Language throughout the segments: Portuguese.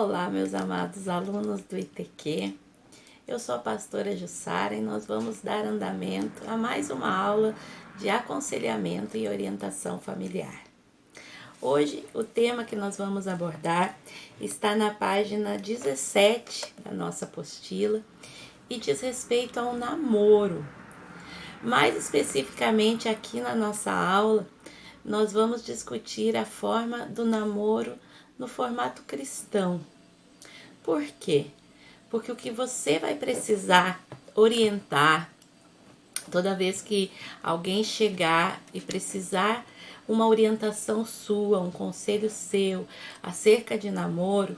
Olá, meus amados alunos do ITQ. Eu sou a pastora Jussara e nós vamos dar andamento a mais uma aula de aconselhamento e orientação familiar. Hoje, o tema que nós vamos abordar está na página 17 da nossa apostila e diz respeito ao namoro. Mais especificamente, aqui na nossa aula, nós vamos discutir a forma do namoro no formato cristão. Por quê? Porque o que você vai precisar orientar toda vez que alguém chegar e precisar uma orientação sua, um conselho seu acerca de namoro,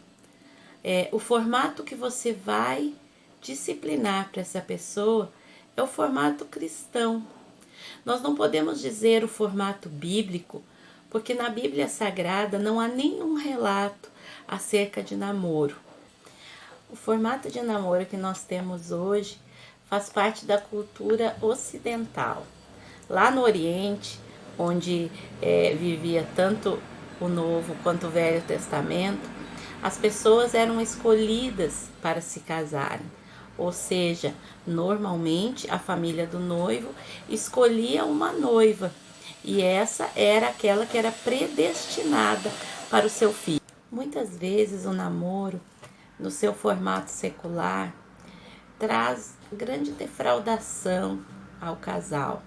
o formato que você vai disciplinar para essa pessoa é o formato cristão. Nós não podemos dizer o formato bíblico, porque na Bíblia Sagrada não há nenhum relato acerca de namoro. O formato de namoro que nós temos hoje faz parte da cultura ocidental. Lá no Oriente, onde vivia tanto o Novo quanto o Velho Testamento, as pessoas eram escolhidas para se casarem. Ou seja, normalmente a família do noivo escolhia uma noiva e essa era aquela que era predestinada para o seu filho. Muitas vezes o namoro, no seu formato secular, traz grande defraudação ao casal.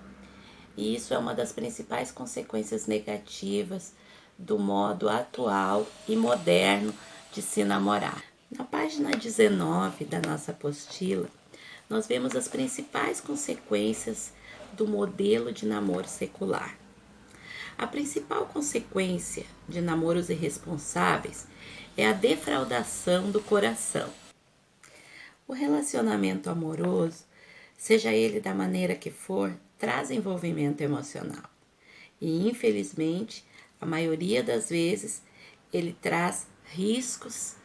E isso é uma das principais consequências negativas do modo atual e moderno de se namorar. Na página 19 da nossa apostila, nós vemos as principais consequências do modelo de namoro secular. A principal consequência de namoros irresponsáveis é a defraudação do coração. O relacionamento amoroso, seja ele da maneira que for, traz envolvimento emocional. E, infelizmente, a maioria das vezes, ele traz riscos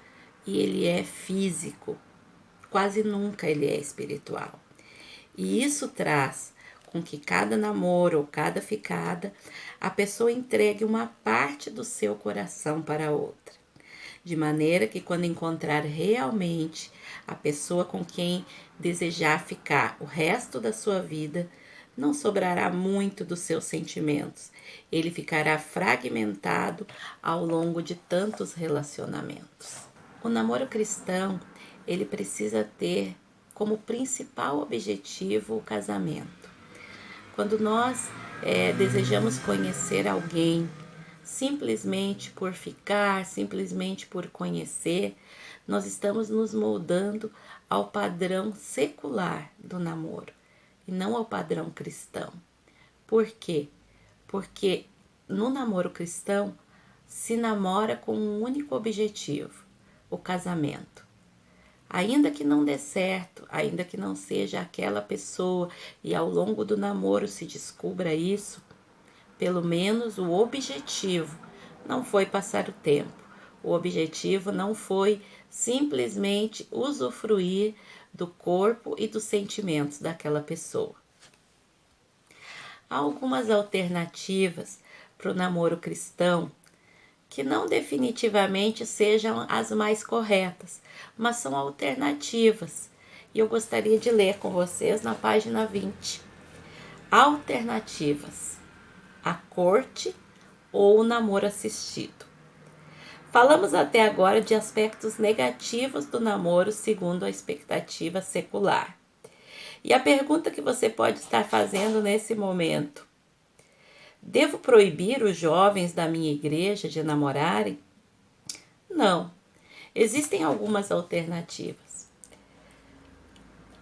e ele é físico. Quase nunca ele é espiritual. E isso traz com que cada namoro ou cada ficada, a pessoa entregue uma parte do seu coração para a outra. De maneira que quando encontrar realmente a pessoa com quem desejar ficar o resto da sua vida, não sobrará muito dos seus sentimentos. Ele ficará fragmentado ao longo de tantos relacionamentos. O namoro cristão, ele precisa ter como principal objetivo o casamento. Quando nós desejamos conhecer alguém simplesmente por ficar, simplesmente por conhecer, nós estamos nos moldando ao padrão secular do namoro e não ao padrão cristão. Por quê? Porque no namoro cristão se namora com um único objetivo, o casamento. Ainda que não dê certo, ainda que não seja aquela pessoa e ao longo do namoro se descubra isso, pelo menos o objetivo não foi passar o tempo. O objetivo não foi simplesmente usufruir do corpo e dos sentimentos daquela pessoa. Há algumas alternativas para o namoro cristão que não definitivamente sejam as mais corretas, mas são alternativas. E eu gostaria de ler com vocês na página 20. Alternativas: a corte ou o namoro assistido. Falamos até agora de aspectos negativos do namoro segundo a expectativa secular. E a pergunta que você pode estar fazendo nesse momento: devo proibir os jovens da minha igreja de namorarem? Não. Existem algumas alternativas.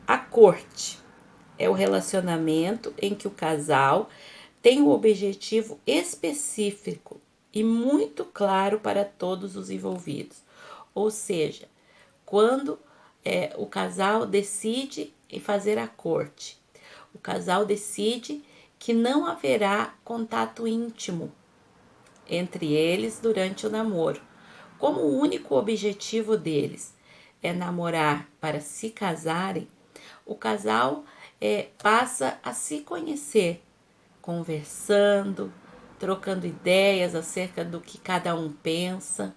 A corte é o relacionamento em que o casal tem um objetivo específico e muito claro para todos os envolvidos. Ou seja, quando o casal decide em fazer a corte, o casal decide que não haverá contato íntimo entre eles durante o namoro. Como o único objetivo deles é namorar para se casarem, o casal passa a se conhecer, conversando, trocando ideias acerca do que cada um pensa,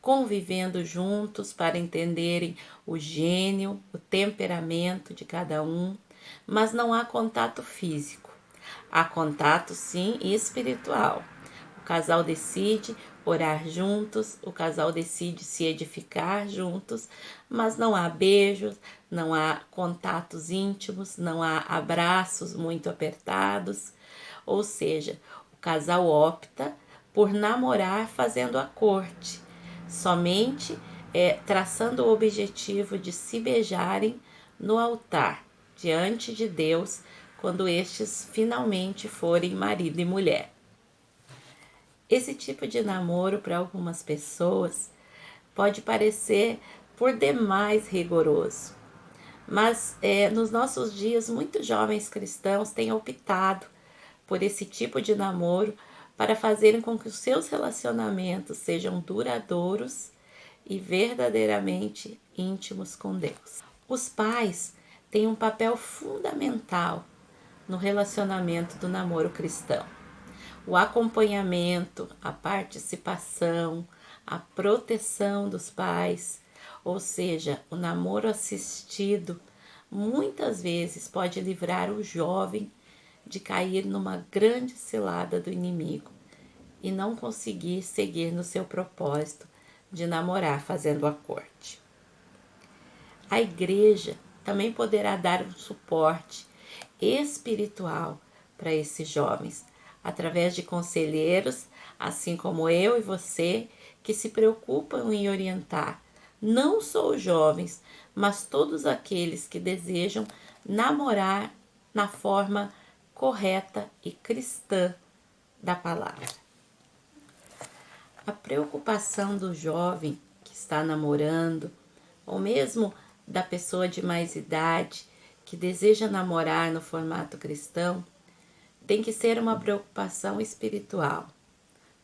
convivendo juntos para entenderem o gênio, o temperamento de cada um, mas não há contato físico. Há contato, sim, espiritual. O casal decide orar juntos, o casal decide se edificar juntos, mas não há beijos, não há contatos íntimos, não há abraços muito apertados. Ou seja, o casal opta por namorar fazendo a corte, somente traçando o objetivo de se beijarem no altar, diante de Deus, quando estes finalmente forem marido e mulher. Esse tipo de namoro para algumas pessoas pode parecer por demais rigoroso, mas nos nossos dias muitos jovens cristãos têm optado por esse tipo de namoro para fazerem com que os seus relacionamentos sejam duradouros e verdadeiramente íntimos com Deus. Os pais têm um papel fundamental no relacionamento do namoro cristão. O acompanhamento, a participação, a proteção dos pais, ou seja, o namoro assistido, muitas vezes pode livrar o jovem de cair numa grande cilada do inimigo e não conseguir seguir no seu propósito de namorar fazendo a corte. A igreja também poderá dar um suporte espiritual para esses jovens, através de conselheiros, assim como eu e você, que se preocupam em orientar não só os jovens, mas todos aqueles que desejam namorar na forma correta e cristã da palavra. A preocupação do jovem que está namorando, ou mesmo da pessoa de mais idade que deseja namorar no formato cristão, tem que ser uma preocupação espiritual.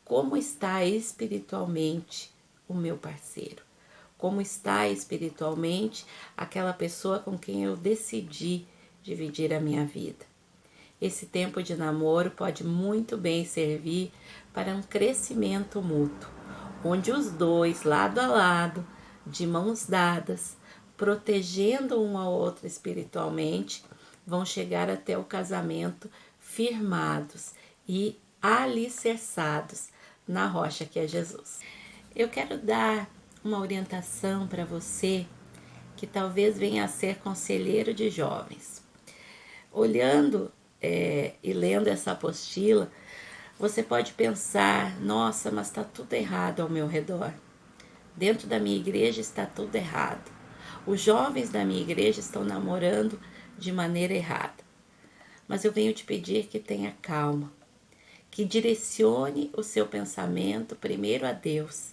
Como está espiritualmente o meu parceiro? Como está espiritualmente aquela pessoa com quem eu decidi dividir a minha vida? Esse tempo de namoro pode muito bem servir para um crescimento mútuo, onde os dois, lado a lado, de mãos dadas, protegendo um ao outro espiritualmente, vão chegar até o casamento firmados e alicerçados na rocha que é Jesus. Eu quero dar uma orientação para você que talvez venha a ser conselheiro de jovens. Olhando e lendo essa apostila, você pode pensar, nossa, mas está tudo errado ao meu redor. Dentro da minha igreja está tudo errado. Os jovens da minha igreja estão namorando de maneira errada. Mas eu venho te pedir que tenha calma, que direcione o seu pensamento primeiro a Deus,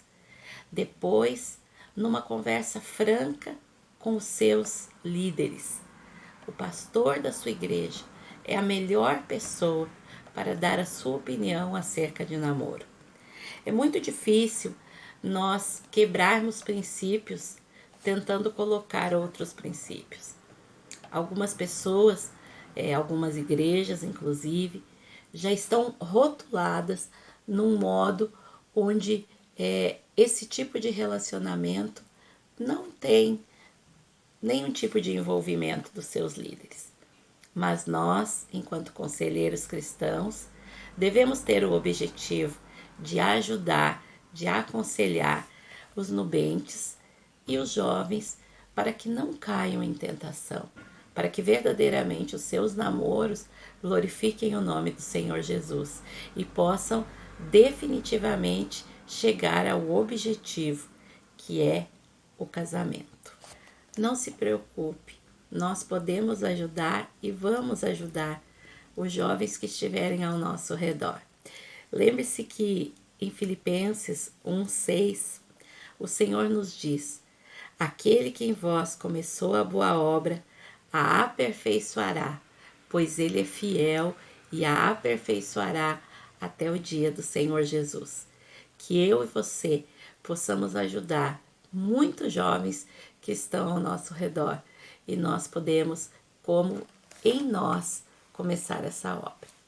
depois numa conversa franca com os seus líderes. O pastor da sua igreja é a melhor pessoa para dar a sua opinião acerca de namoro. É muito difícil nós quebrarmos princípios tentando colocar outros princípios. Algumas pessoas, algumas igrejas inclusive, já estão rotuladas num modo onde esse tipo de relacionamento não tem nenhum tipo de envolvimento dos seus líderes. Mas nós, enquanto conselheiros cristãos, devemos ter o objetivo de ajudar, de aconselhar os nubentes e os jovens para que não caiam em tentação, para que verdadeiramente os seus namoros glorifiquem o nome do Senhor Jesus e possam definitivamente chegar ao objetivo, que é o casamento. Não se preocupe, nós podemos ajudar e vamos ajudar os jovens que estiverem ao nosso redor. Lembre-se que em Filipenses 1:6, o Senhor nos diz: aquele que em vós começou a boa obra, a aperfeiçoará, pois ele é fiel e a aperfeiçoará até o dia do Senhor Jesus. Que eu e você possamos ajudar muitos jovens que estão ao nosso redor e nós podemos, como em nós, começar essa obra.